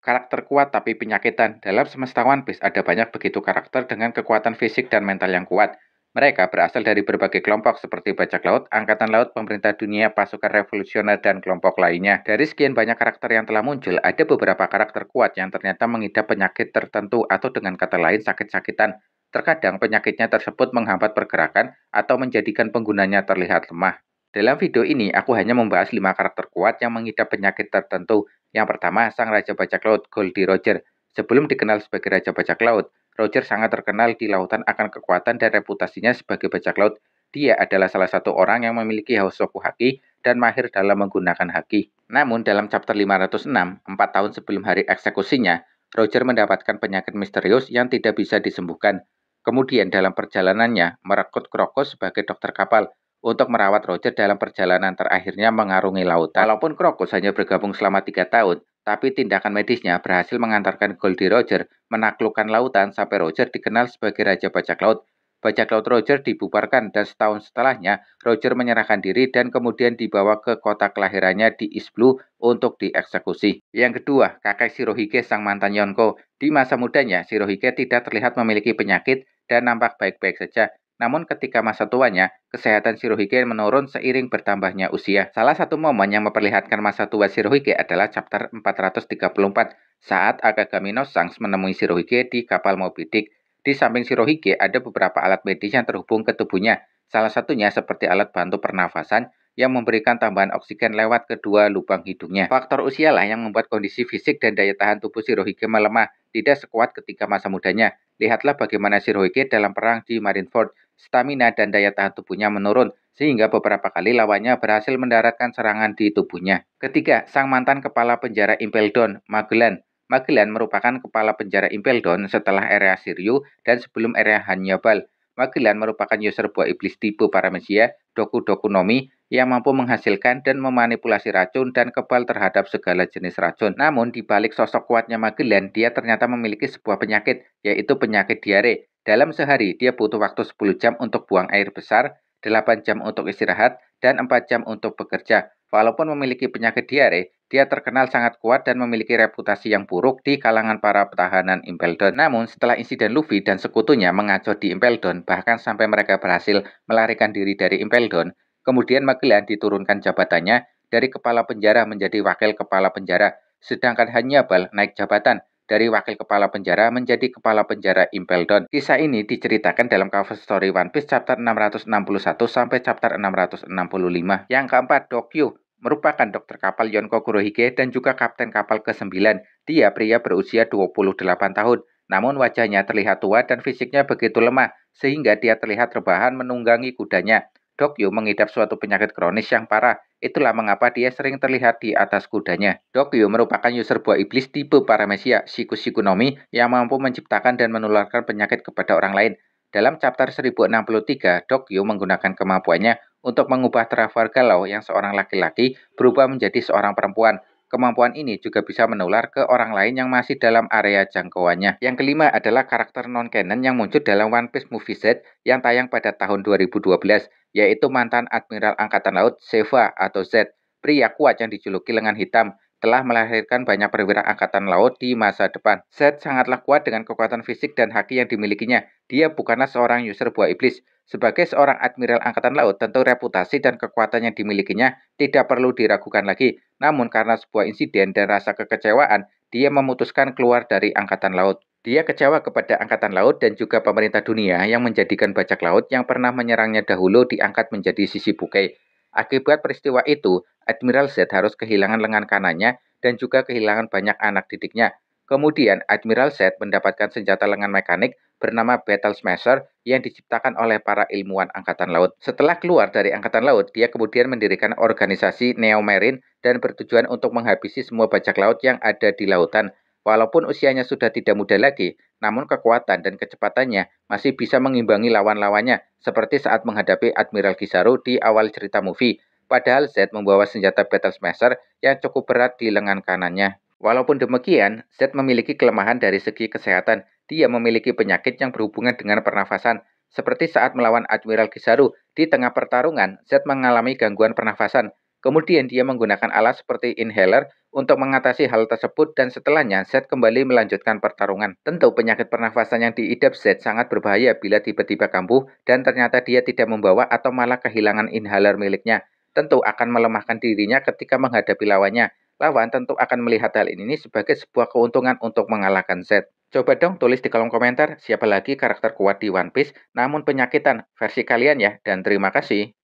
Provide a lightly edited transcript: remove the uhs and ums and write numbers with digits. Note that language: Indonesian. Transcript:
Karakter kuat tapi penyakitan. Dalam semesta One Piece ada banyak begitu karakter dengan kekuatan fisik dan mental yang kuat. Mereka berasal dari berbagai kelompok seperti bajak laut, angkatan laut, pemerintah dunia, pasukan revolusioner, dan kelompok lainnya. Dari sekian banyak karakter yang telah muncul, ada beberapa karakter kuat yang ternyata mengidap penyakit tertentu atau dengan kata lain sakit-sakitan. Terkadang penyakitnya tersebut menghambat pergerakan atau menjadikan penggunanya terlihat lemah. Dalam video ini, aku hanya membahas 5 karakter kuat yang mengidap penyakit tertentu. Yang pertama, sang Raja Bajak Laut, Goldie Roger. Sebelum dikenal sebagai Raja Bajak Laut, Roger sangat terkenal di lautan akan kekuatan dan reputasinya sebagai bajak laut. Dia adalah salah satu orang yang memiliki Hausoku Haki dan mahir dalam menggunakan haki. Namun dalam chapter 506, 4 tahun sebelum hari eksekusinya, Roger mendapatkan penyakit misterius yang tidak bisa disembuhkan. Kemudian dalam perjalanannya, merekrut Crocus sebagai dokter kapal untuk merawat Roger dalam perjalanan terakhirnya mengarungi lautan. Walaupun Crocus hanya bergabung selama 3 tahun, tapi tindakan medisnya berhasil mengantarkan Goldie Roger menaklukkan lautan sampai Roger dikenal sebagai Raja Bajak Laut. Bajak Laut Roger dibubarkan dan setahun setelahnya Roger menyerahkan diri dan kemudian dibawa ke kota kelahirannya di East Blue untuk dieksekusi. Yang kedua, kakek Shirohige sang mantan Yonko. Di masa mudanya, Shirohige tidak terlihat memiliki penyakit dan nampak baik-baik saja. Namun ketika masa tuanya, kesehatan Shirohige menurun seiring bertambahnya usia. Salah satu momen yang memperlihatkan masa tua Shirohige adalah chapter 434 saat Akagami no Shanks menemui Shirohige di kapal Moby Dick. Di samping Shirohige ada beberapa alat medis yang terhubung ke tubuhnya. Salah satunya seperti alat bantu pernafasan yang memberikan tambahan oksigen lewat kedua lubang hidungnya. Faktor usialah yang membuat kondisi fisik dan daya tahan tubuh Shirohige melemah, tidak sekuat ketika masa mudanya. Lihatlah bagaimana Shirohige dalam perang di Marineford. Stamina dan daya tahan tubuhnya menurun, sehingga beberapa kali lawannya berhasil mendaratkan serangan di tubuhnya. Ketiga, sang mantan kepala penjara Impel Down, Magellan. Magellan merupakan kepala penjara Impel Down setelah area Shiryu dan sebelum area Hannibal. Magellan merupakan user buah iblis tipe Paramecia, Doku Doku no Mi, yang mampu menghasilkan dan memanipulasi racun dan kebal terhadap segala jenis racun. Namun, di balik sosok kuatnya Magellan, dia ternyata memiliki sebuah penyakit, yaitu penyakit diare. Dalam sehari, dia butuh waktu 10 jam untuk buang air besar, 8 jam untuk istirahat, dan 4 jam untuk bekerja. Walaupun memiliki penyakit diare, dia terkenal sangat kuat dan memiliki reputasi yang buruk di kalangan para pertahanan Impel Down. Namun, setelah insiden Luffy dan sekutunya mengacau di Impel Down, bahkan sampai mereka berhasil melarikan diri dari Impel Down, kemudian Magellan diturunkan jabatannya dari kepala penjara menjadi wakil kepala penjara, sedangkan Hannibal naik jabatan dari wakil kepala penjara menjadi kepala penjara Impel Down. Kisah ini diceritakan dalam cover story One Piece chapter 661 sampai chapter 665. Yang keempat, Dokyo merupakan dokter kapal Yonko Kurohige dan juga kapten kapal ke-9. Dia pria berusia 28 tahun, namun wajahnya terlihat tua dan fisiknya begitu lemah, sehingga dia terlihat rebahan menunggangi kudanya. Dokyo mengidap suatu penyakit kronis yang parah, itulah mengapa dia sering terlihat di atas kudanya. Dokyo merupakan user buah iblis tipe Paramecia, Shiku no Mi, yang mampu menciptakan dan menularkan penyakit kepada orang lain. Dalam chapter 1063, Dokyo menggunakan kemampuannya untuk mengubah Trafalgar Law yang seorang laki-laki berubah menjadi seorang perempuan. Kemampuan ini juga bisa menular ke orang lain yang masih dalam area jangkauannya. Yang kelima adalah karakter non-canon yang muncul dalam One Piece Movie Z yang tayang pada tahun 2012, yaitu mantan Admiral Angkatan Laut Seva atau Z. Pria kuat yang dijuluki lengan hitam telah melahirkan banyak perwira angkatan laut di masa depan. Z sangatlah kuat dengan kekuatan fisik dan haki yang dimilikinya. Dia bukanlah seorang user buah iblis. Sebagai seorang Admiral Angkatan Laut, tentu reputasi dan kekuatan yang dimilikinya tidak perlu diragukan lagi. Namun karena sebuah insiden dan rasa kekecewaan, dia memutuskan keluar dari Angkatan Laut. Dia kecewa kepada Angkatan Laut dan juga pemerintah dunia yang menjadikan bajak laut yang pernah menyerangnya dahulu diangkat menjadi Shishibukai. Akibat peristiwa itu, Admiral Z harus kehilangan lengan kanannya dan juga kehilangan banyak anak didiknya. Kemudian, Admiral Z mendapatkan senjata lengan mekanik bernama Battle Smasher yang diciptakan oleh para ilmuwan Angkatan Laut. Setelah keluar dari Angkatan Laut, dia kemudian mendirikan organisasi Neo Marine dan bertujuan untuk menghabisi semua bajak laut yang ada di lautan. Walaupun usianya sudah tidak muda lagi, namun kekuatan dan kecepatannya masih bisa mengimbangi lawan-lawannya, seperti saat menghadapi Admiral Kizaru di awal cerita movie. Padahal Z membawa senjata Battle Smasher yang cukup berat di lengan kanannya. Walaupun demikian, Z memiliki kelemahan dari segi kesehatan. Dia memiliki penyakit yang berhubungan dengan pernafasan. Seperti saat melawan Admiral Kizaru, di tengah pertarungan, Z mengalami gangguan pernafasan. Kemudian dia menggunakan alat seperti inhaler untuk mengatasi hal tersebut dan setelahnya Z kembali melanjutkan pertarungan. Tentu penyakit pernafasan yang diidap Z sangat berbahaya bila tiba-tiba kambuh dan ternyata dia tidak membawa atau malah kehilangan inhaler miliknya. Tentu akan melemahkan dirinya ketika menghadapi lawannya. Lawan tentu akan melihat hal ini sebagai sebuah keuntungan untuk mengalahkan Z. Coba dong tulis di kolom komentar siapa lagi karakter kuat di One Piece namun penyakitan versi kalian ya, dan terima kasih.